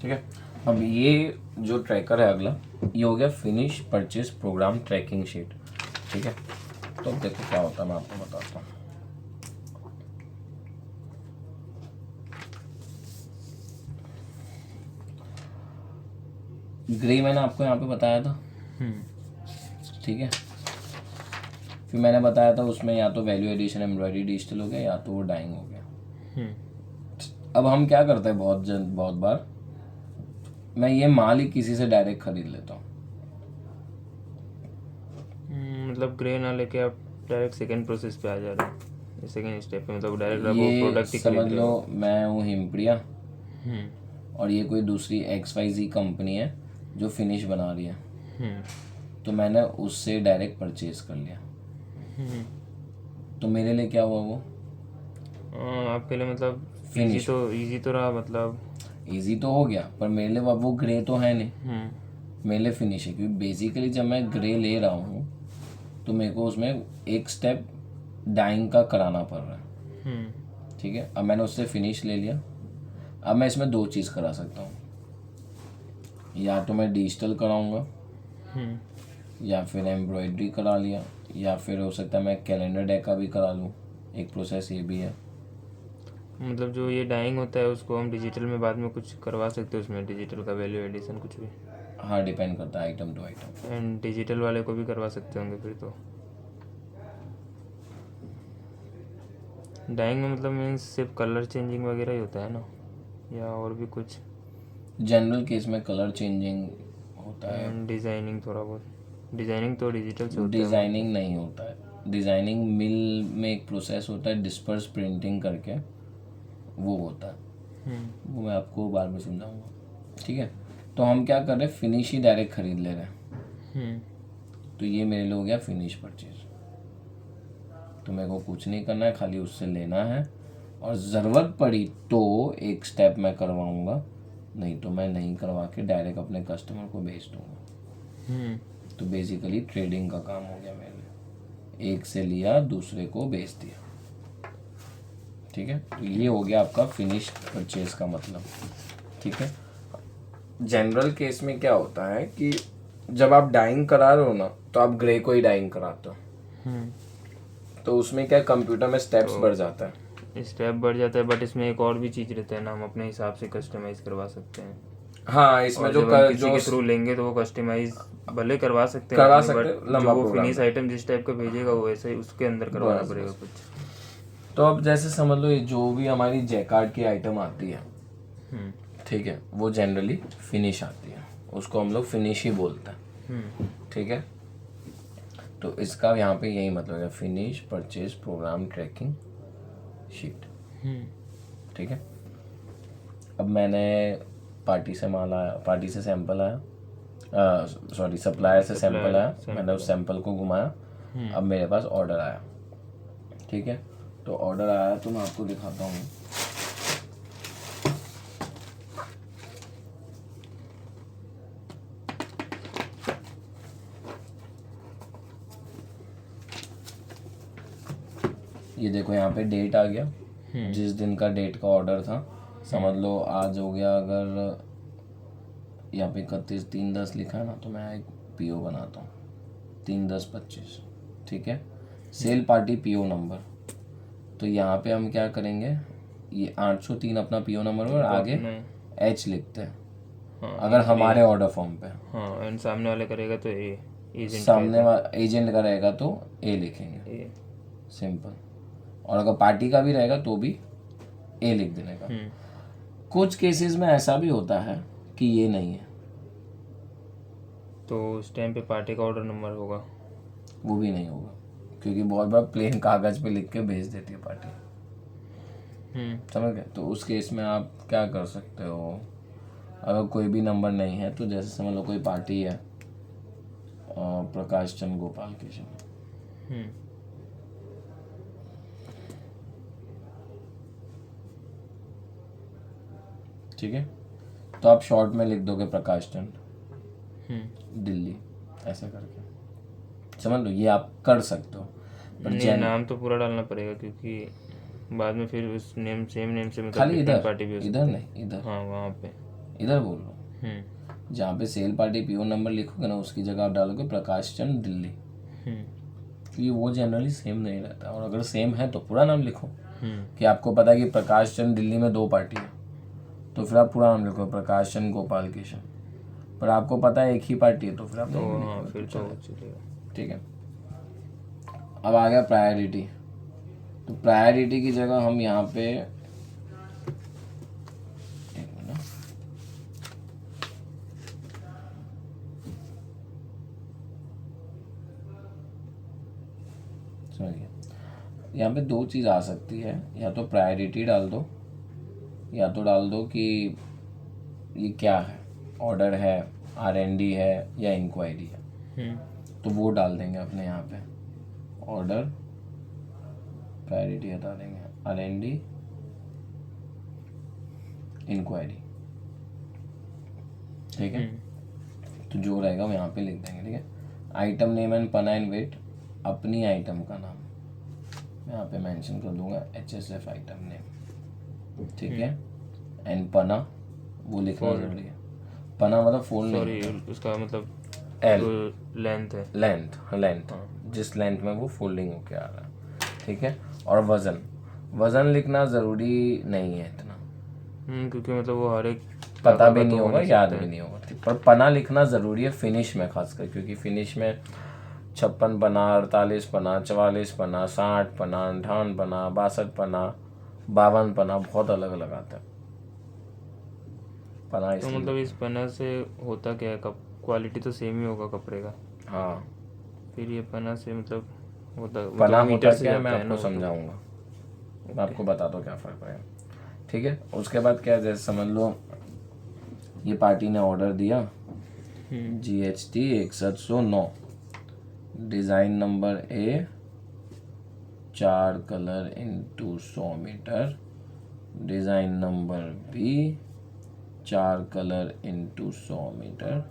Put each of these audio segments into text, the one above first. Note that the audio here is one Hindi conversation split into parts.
ठीक है। अब ये जो ट्रैकर है अगला, ये हो गया finish purchase program tracking sheet. ठीक है, तो अब देखो क्या होता है, मैं आपको बताता हूँ। ग्रे मैंने आपको यहाँ पे बताया था, ठीक है। फिर मैंने बताया था उसमें या तो वैल्यू एडिशन एम्ब्रॉयडरी डिजिटल हो गया या तो वो डाइंग हो गया। अब हम क्या करते हैं बहुत बार मैं ये माल ही किसी से डायरेक्ट खरीद लेता हूँ। मतलब ग्रे ना लेके आप डायरेक्ट सेकंड प्रोसेस पे आ जा रहे हैं, सेकंड स्टेप पे, मतलब डायरेक्ट आप वो ये प्रोडक्ट ही समझ खरीद रहे लो हो। मैं हूँ हिमप्रिया और ये कोई दूसरी XYZ कंपनी है जो फिनिश बना रही है, तो मैंने उससे डायरेक्ट परचेज कर लिया, तो मेरे लिए क्या हुआ वो आपके लिए मतलब फिनिश। इजी तो रहा, मतलब इजी तो हो गया, पर मेरे लिए अब वो ग्रे तो है नहीं, मेरे लिए फिनिश है। क्योंकि बेसिकली जब मैं ग्रे ले रहा हूँ तो मेरे को उसमें एक स्टेप डाइंग का कराना पड़ रहा है। ठीक है, अब मैंने उससे फिनिश ले लिया। अब मैं इसमें दो चीज़ करा सकता हूँ, या तो मैं डिजिटल कराऊंगा या फिर एम्ब्रॉयडरी करा लिया, या फिर हो सकता है मैं कैलेंडर डेका भी करा लूँ, एक प्रोसेस ये भी है। मतलब जो ये डाइंग होता है उसको हम डिजिटल में बाद में कुछ करवा सकते हैं, उसमें डिजिटल का वैल्यू एडिशन कुछ भी। हाँ, डिपेंड करता है item to item. And digital वाले को भी करवा सकते होंगे फिर तो। डाइंग में मतलब मीन्स सिर्फ कलर चेंजिंग वगैरह ही होता है ना, या और भी कुछ? जनरल केस में कलर चेंजिंग होता है। एंड डिज़ाइनिंग थोड़ा बहुत, डिज़ाइनिंग तो डिजिटल से होता है डिज़ाइनिंग नहीं होता है। डिज़ाइनिंग मिल में एक प्रोसेस होता है डिस्पर्स प्रिंटिंग करके, वो होता है, वो मैं आपको बाद में समझाऊंगा। ठीक है, तो हम क्या कर रहे हैं, फिनिश ही डायरेक्ट खरीद ले रहे हैं। तो ये मेरे लिए हो गया फिनिश परचेज। तो मेरे को कुछ नहीं करना है, खाली उससे लेना है, और ज़रूरत पड़ी तो एक स्टेप मैं करवाऊंगा, नहीं तो मैं नहीं करवा के डायरेक्ट अपने कस्टमर को भेज दूंगा। तो बेसिकली ट्रेडिंग का काम हो गया मेरे लिए, एक से लिया दूसरे को बेच दिया। ठीक है, तो ये हो गया आपका फिनिश परचेज का मतलब। ठीक है, जनरल केस में क्या होता है कि जब आप डाइंग करा रहे हो ना, तो आप ग्रे को ही डाइंग कराते हो, तो उसमें क्या कंप्यूटर में स्टेप्स बढ़ जाता है। स्टेप बढ़ जाता है, बट इसमें एक और भी चीज़ रहता है ना, हम अपने हिसाब से कस्टमाइज़ करवा सकते हैं। हाँ, इसमें और जो जब हम किसी जो के थ्रू लेंगे तो वो कस्टमाइज भले करवा सकते हैं करवा अपनी, सकते बट लंबा जो वो प्रोग्राम फिनिश है। आइटम जिस टाइप का भेजेगा वो वैसे ही उसके अंदर करवाना बस पड़ेगा बस। कुछ। तो अब जैसे समझ लो, ये जो भी हमारी जैकार्ड की आइटम आती है, ठीक है, वो जनरली फिनिश आती है, उसको हम लोग फिनिश ही बोलते हैं। ठीक है, तो इसका यहाँ पे यही मतलब है, finish purchase program tracking sheet. ठीक है, अब मैंने पार्टी से माल आया, पार्टी से सैंपल आया, सॉरी सप्लायर से सैंपल आया, मैंने उस सैंपल को घुमाया, अब मेरे पास ऑर्डर आया। ठीक है, तो ऑर्डर आया तो मैं आपको दिखाता हूँ। ये देखो यहाँ पे डेट आ गया, जिस दिन का डेट का ऑर्डर था, समझ लो आज हो गया, अगर यहाँ पे 31/3/10 लिखा है ना, तो मैं एक PO बनाता हूँ 3/10/25। ठीक है, सेल पार्टी PO नंबर। तो यहाँ पे हम क्या करेंगे, ये 803 अपना PO नंबर और आगे H लिखते हैं, अगर हमारे ऑर्डर फॉर्म पे। हाँ, एंड सामने वाले करेगा तो ए, एजेंट सामने वाला एजेंट का रहेगा तो A लिखेंगे, सिंपल। और अगर पार्टी का भी रहेगा तो भी A लिख देने का। कुछ केसेस में ऐसा भी होता है कि ये नहीं है, तो उस टाइम पे पार्टी का ऑर्डर नंबर होगा, वो भी नहीं होगा, क्योंकि बहुत बार प्लेन कागज पे लिख के भेज देती है पार्टी। समझ गए, तो उस केस में आप क्या कर सकते हो, अगर कोई भी नंबर नहीं है, तो जैसे समझ लो कोई पार्टी है प्रकाश चंद गोपाल किशन, ठीक है, तो आप शॉर्ट में लिख दोगे प्रकाश चंद दिल्ली, ऐसा करके समझ लो, ये आप कर सकते हो। पर नहीं, नाम तो पूरा डालना पड़ेगा, क्योंकि बाद में फिर उस नेम सेम नेम से मतलब खाली डिफरेंट इधर पार्टी भी हो इधर सकती है। नहीं, इधर हाँ, वहाँ पे इधर बोल लो, जहाँ पे सेल पार्टी पीओ नंबर लिखोगे ना उसकी जगह आप डालोगे प्रकाश चंद दिल्ली, क्योंकि वो जनरली सेम नहीं रहता। और अगर सेम है तो पूरा नाम लिखो कि आपको पता है कि प्रकाश चंद दिल्ली में 2 पार्टी है, तो फिर आप पूरा नाम लिखो प्रकाश चंद गोपाल किशन। पर आपको पता है एक ही पार्टी है तो फिर आप नहीं लिखोगे, फिर तो चलेगा। ठीक है। अब आ गया प्रायोरिटी। तो प्रायोरिटी की जगह हम यहाँ पे यहाँ पे 2 चीज़ आ सकती है, या तो प्रायोरिटी डाल दो या तो डाल दो कि ये क्या है, ऑर्डर है, R&D है या इंक्वायरी है। तो वो डाल देंगे अपने यहाँ पे ऑर्डर, प्रायोरिटी हटा देंगे, R&D, इंक्वायरी, ठीक है। तो जो रहेगा वो यहाँ पे लिख देंगे, ठीक है। आइटम नेम एंड पना एंड वेट, अपनी आइटम का नाम यहाँ पे मेंशन कर दूंगा HSF आइटम नेम, ठीक है। एंड पना वो लिखना जरूरी है। पना मतलब फोल्ड नहीं, उसका मतलब L लेंथ है, लेंथ जिस लेंथ में वो फोल्डिंग होके आ रहा है, ठीक है। और वजन लिखना ज़रूरी नहीं है इतना, क्योंकि मतलब वो हर एक पता भी नहीं होगा, याद भी नहीं होगा, पर पना लिखना ज़रूरी है फिनिश में खासकर, क्योंकि फिनिश में 56 पना, 48 पना, 44 पना, 60 पना, 58 पना, 62 पना, 52 पना, बहुत अलग अलग आता है पना। तो मतलब इस पना से होता क्या है, क्वालिटी तो सेम ही होगा कपड़े का। हाँ, फिर ये पना से मतलब होता पना मीटर होता से क्या है जाता मैं है ना आपको वो तो। समझाऊंगा, मैं आपको बताता हूँ क्या फ़र्क पड़ेगा, ठीक है। उसके बाद क्या है, जैसे समझ लो ये पार्टी ने ऑर्डर दिया GHT 6109, design number A, 4 colour into 100 metre, design number B, 4 colour into 100 metre,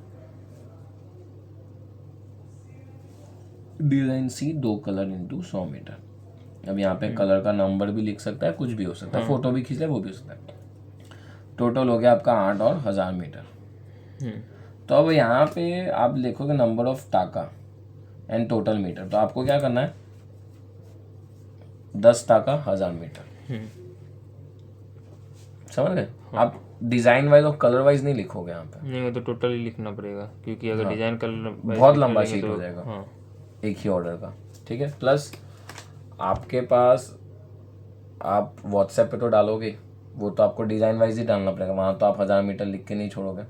design C 2 colour into 100 metre. अब यहाँ पे कलर का नंबर भी लिख सकता है, कुछ भी हो सकता है, फोटो भी खींच ले वो भी हो सकता है। टोटल हो गया आपका 8 और 1000 मीटर। तो अब यहाँ पे आप लिखोगे नंबर ऑफ टाका एंड टोटल मीटर, तो आपको क्या करना है 10 टाका 1000 मीटर, समझ गए। आप डिज़ाइन वाइज और कलर वाइज नहीं लिखोगे यहाँ पे, नहीं वो तो टोटल ही लिखना पड़ेगा, क्योंकि अगर डिजाइन कलर बहुत लंबा शीट हो जाएगा एक ही ऑर्डर का, ठीक है। प्लस आपके पास आप व्हाट्सएप पे तो डालोगे, वो तो आपको डिज़ाइन वाइज ही डालना पड़ेगा, वहाँ तो आप 1000 मीटर लिख के नहीं छोड़ोगे।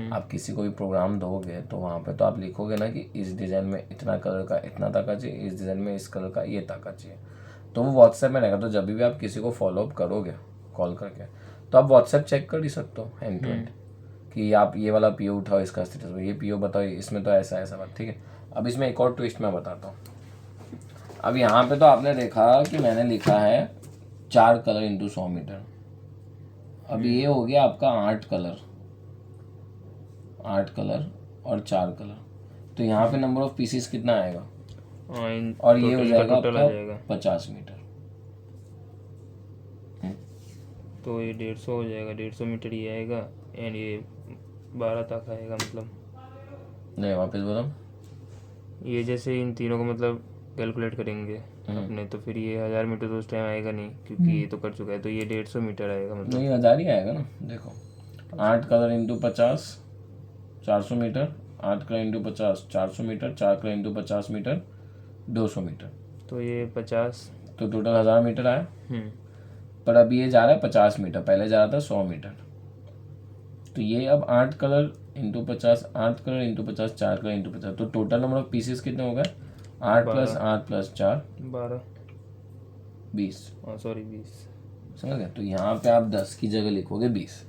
आप किसी को भी प्रोग्राम दोगे तो वहाँ पे तो आप लिखोगे ना कि इस डिज़ाइन में इतना कलर का इतना ताका चाहिए, इस डिज़ाइन में इस कलर का ये ताका चाहिए, तो वो व्हाट्सएप में रहेगा। तो जब भी आप किसी को फॉलोअप करोगे कॉल करके तो आप व्हाट्सएप चेक कर ही सकते हो हैंड टू हैंड कि आप ये वाला पीओ उठाओ, इसका स्टेटस ये पीओ बताओ, इसमें तो ऐसा ऐसा बात, ठीक है। अब इसमें एक और ट्विस्ट मैं बताता हूँ। अब यहाँ पे तो आपने देखा कि मैंने लिखा है 4 कलर इंटू 100 मीटर, अब ये हो गया आपका 8 कलर और 4 कलर, तो यहाँ पे नंबर ऑफ पीसीस कितना आएगा, और ये हो जाएगा आपका 50 मीटर। तो ये 150 हो जाएगा, 150 मीटर ये आएगा, एंड ये 12 तक आएगा, मतलब नहीं वापस बोलो, ये जैसे इन तीनों को मतलब कैलकुलेट करेंगे अपने, तो फिर ये 1000 मीटर तो उस टाइम आएगा नहीं, क्योंकि ये तो कर चुका है, तो ये 150 मीटर आएगा, मतलब नहीं 1000 ही आएगा ना। देखो 8 colour into 50 400 metre, 8 colour into 50 400 metre, 4 colour into 50 metre 200 metre, तो ये 50, तो टोटल 1000 मीटर आया। पर अभी ये जा रहा है 50 मीटर, पहले जा रहा था 100 मीटर। तो ये अब 8 colour into 50, 8 colour into 50, 4 colour into 50, तो टोटल नंबर ऑफ पीसेस कितने हो गए 8 प्लस 8 प्लस 4 12, 20, सॉरी 20, समझ गए। तो यहाँ पे आप 10 की जगह लिखोगे 20।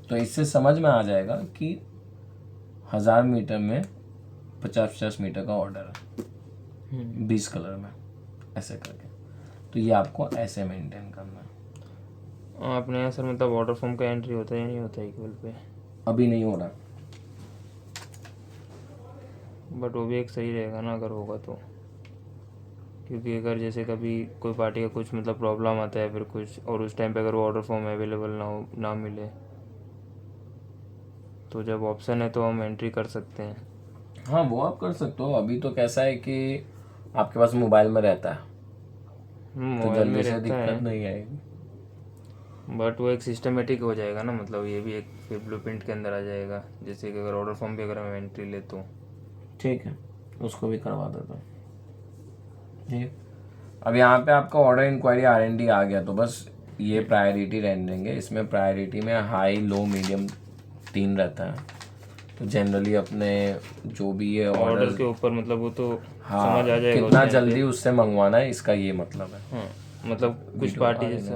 तो इससे समझ में आ जाएगा कि 1000 मीटर में 50-50 मीटर का ऑर्डर है 20 कलर में, ऐसे करके। तो ये आपको ऐसे मेंटेन करना है। अपने यहाँ सर मतलब ऑर्डर फॉर्म का एंट्री होता है या नहीं होता है इक्वल पे? अभी नहीं हो रहा, बट वो भी एक सही रहेगा ना अगर होगा तो, क्योंकि अगर जैसे कभी कोई पार्टी का कुछ मतलब प्रॉब्लम आता है फिर कुछ, और उस टाइम पे अगर वो ऑर्डर फॉर्म अवेलेबल ना हो, ना मिले, तो जब ऑप्शन है तो हम एंट्री कर सकते हैं। हाँ वो आप कर सकते हो। अभी तो कैसा है कि आपके पास मोबाइल में रहता है तो मोबाइल में जल्दी से रहता दिक्कत है, नहीं आएगी। बट वो एक सिस्टमेटिक हो जाएगा ना, मतलब ये भी एक फिर ब्लूप्रिंट के अंदर आ जाएगा। जैसे कि अगर ऑर्डर फॉर्म भी अगर हम एंट्री ले तो ठीक है, उसको भी करवा देता हूँ। ठीक, अब यहाँ पे आपका ऑर्डर इंक्वायरी R&D आ गया, तो बस ये प्रायोरिटी रहने देंगे। इसमें प्रायोरिटी में हाई, लो, मीडियम 3 रहता है। तो जनरली अपने जो भी ये ऑर्डर ऑर्डर, के ऊपर मतलब वो तो हाँ समझ आ जाएगा उस कितना टाइम जल्दी पे। उससे मंगवाना है, इसका ये मतलब है। हाँ मतलब कुछ पार्टी जैसा